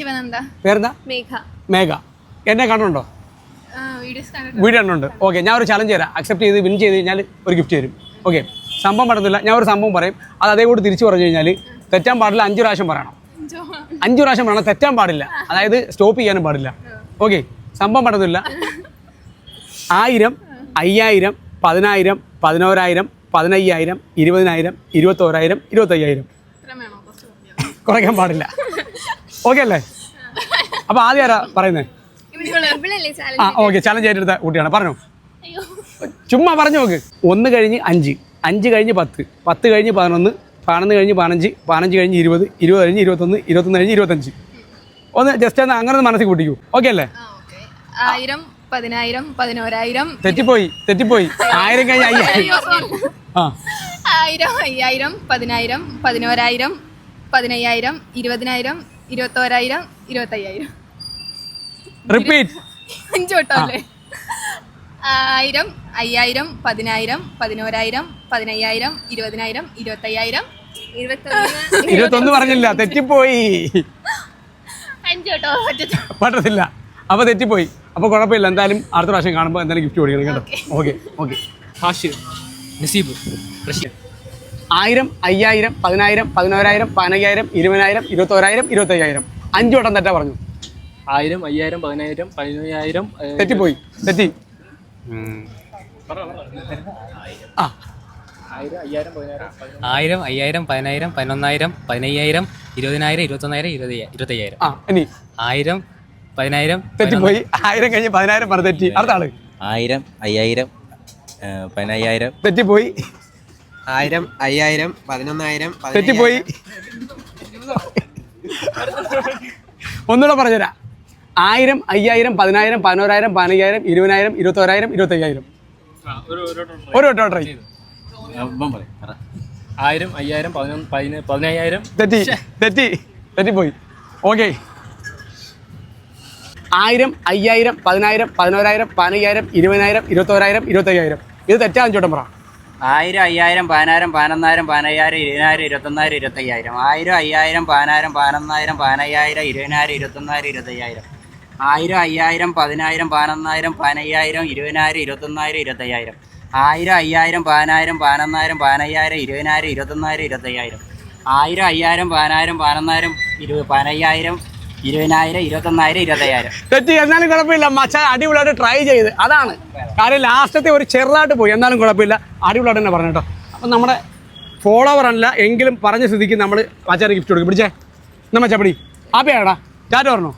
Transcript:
പേരെന്താ? മേഘ. എന്നെ കണ്ടുണ്ടോ? Video കണ്ടുണ്ട്. Okay, ഞാൻ ഒരു ചലഞ്ച് തരാം. അക്സെപ്റ്റ് ചെയ്ത് വിൻ ചെയ്ത് കഴിഞ്ഞാൽ ഒരു ഗിഫ്റ്റ് തരും. ഓക്കെ, സംഭവം പറ്റുന്നില്ല. ഞാൻ ഒരു സംഭവം പറയും, അത് അതേ കൂടി തിരിച്ചു പറഞ്ഞു കഴിഞ്ഞാൽ തെറ്റാൻ പാടില്ല. 5 പ്രാവശ്യം പറയണം. 5 പ്രാവശ്യം പറയണം, തെറ്റാൻ പാടില്ല. അതായത് സ്റ്റോപ്പ് ചെയ്യാനും പാടില്ല. ഓക്കെ, സംഭവം പറ്റുന്നില്ല. 1000, 5000, 10000, 11000, 15000, 20000, 21000, 25000. കുറയ്ക്കാൻ പാടില്ല. ഓക്കെ അല്ലേ? അപ്പൊ ആദ്യം ആരാ പറയുന്നത്? ഓക്കെ, ചലഞ്ച് ഏറ്റെടുത്ത കുട്ടിയാണ്. പറഞ്ഞു, ചുമ്മാ പറഞ്ഞു നോക്ക്. 1 കഴിഞ്ഞ് 5, 5 കഴിഞ്ഞ് 10, 10 കഴിഞ്ഞ് 11, 11 കഴിഞ്ഞ് 15, 15 കഴിഞ്ഞ് 20, 20 കഴിഞ്ഞ് 21, 21 കഴിഞ്ഞ് 25. ഒന്ന് ജസ്റ്റ് ഒന്ന് അങ്ങനെ മനസ്സിൽ കൂട്ടിക്കൂ. ഓക്കെ അല്ലേ? 1000, 10000, 11000. തെറ്റിപ്പോയി. 1000 കഴിഞ്ഞ് 5000. 1000, 5000, 10000, 11000, 15000, 20000, 21000, 25000. റിപ്പീറ്റ്. 5 വട്ടമല്ലേ? 1000, 5000, 10000, 11000, 15000, 20000, 25000, 21 പറഞ്ഞില്ല, തെറ്റിപ്പോയി. 5 വട്ടം പറ്റത്തില്ല. അപ്പോൾ തെറ്റിപ്പോയി. അപ്പോൾ കുഴപ്പമില്ല. എന്തായാലും അടുത്ത പ്രാവശ്യം കാണുമ്പോൾ എന്തായാലും ഗിഫ്റ്റ് കൊടുക്കണം കേട്ടോ. ഓക്കെ. ഹാഷിർ, നസീബ്, 1000, 5000, 10000, 11000, 15000, 20000, 21000, 25000. 5 വട്ടം തെറ്റാ പറഞ്ഞു. 1000, 5000, 10000, 15000. തെറ്റിപ്പോയി. തെറ്റി. 1000, 5000, 10000, 1000, 5000, 10000, 11000, 15000, 20000, 21000, 25000. ഇനി 1000, 10000. തെറ്റിപ്പോയി. 1000 കഴിഞ്ഞ് 10000 പറഞ്ഞു. തെറ്റി. അടുത്ത ആള്. 1000, 5000, 15000. തെറ്റിപ്പോയി. 1000, 5000, 11000. തെറ്റിപ്പോയി. ഒന്നുകൂടെ പറഞ്ഞുതരാം. 1000, 5000, 10000, 11000, 15000, 20000, 21000, 25000. ഒരു വട്ടം ട്രൈ. 1000, 5000, 15000. തെറ്റിപ്പോയി. ഓക്കെ. 1000, 5000, 10000, 11000, 15000, 20000, 21000, 25000. ഇത് തെറ്റാ. 5 വട്ടം പറ. 1000, 5000, 10000, 11000, 15000, 20000, 21000, 25000. 1000, 5000, 10000, 11000, 15000, 20000, 21000, 25000. 1000, 5000, 10000, 11000, 15000, 20000, 21000, 25000. 1000, 5000, 10000, 11000, 15000, 20000, 21000, 25000. 1000, 5000, 10000, 11000, 15000, 20000, 21000, 25000. തെറ്റി. എന്നാലും കുഴപ്പമില്ല. മച്ചാൻ അടിപൊളിയായിട്ട് ട്രൈ ചെയ്ത്. അതാണ് കാര്യം. ലാസ്റ്റത്തെ ഒരു ചെറുതായിട്ട് പോയി. എന്നാലും കുഴപ്പമില്ല. അടിപൊളിയായിട്ട് തന്നെ പറഞ്ഞു കേട്ടോ. അപ്പം നമ്മുടെ ഫോളോവർ അല്ല എങ്കിലും പറഞ്ഞ സ്ഥിതിക്ക് നമ്മൾ മച്ചാന് ഗിഫ്റ്റ് കൊടുക്കും. പിടിച്ചേ എന്നാ മച്ചാ പിടി. ഹാപ്പിയാടാ. ടാറ്റ പറഞ്ഞോ.